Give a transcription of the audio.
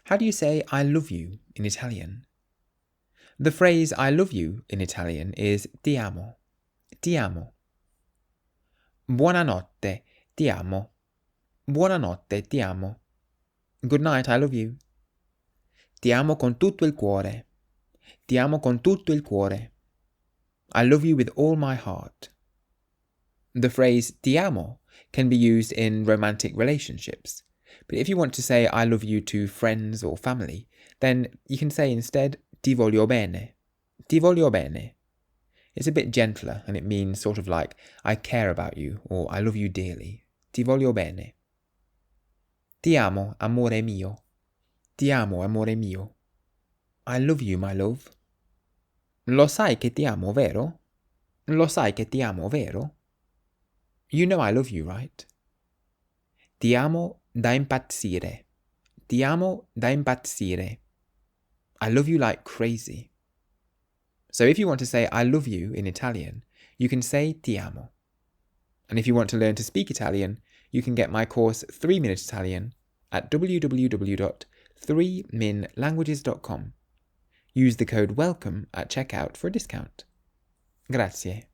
How do you say I love you in Italian? The phrase I love you in Italian is ti amo. Ti amo. Buonanotte, ti amo. Buonanotte, ti amo. Good night, I love you. Ti amo con tutto il cuore. Ti amo con tutto il cuore. I love you with all my heart. The phrase ti amo can be used in romantic relationships, but if you want to say I love you to friends or family, then you can say instead ti voglio bene. Ti voglio bene. It's a bit gentler and it means sort of like I care about you or I love you dearly. Ti voglio bene. Ti amo, amore mio. Ti amo, amore mio. I love you, my love. Lo sai che ti amo, vero? Lo sai che ti amo, vero? You know I love you, right? Ti amo da impazzire. Ti amo da impazzire. I love you like crazy. So if you want to say I love you in Italian, you can say ti amo. And if you want to learn to speak Italian, you can get my course 3 Minute Italian at www.3minlanguages.com. Use the code WELCOME at checkout for a discount. Grazie.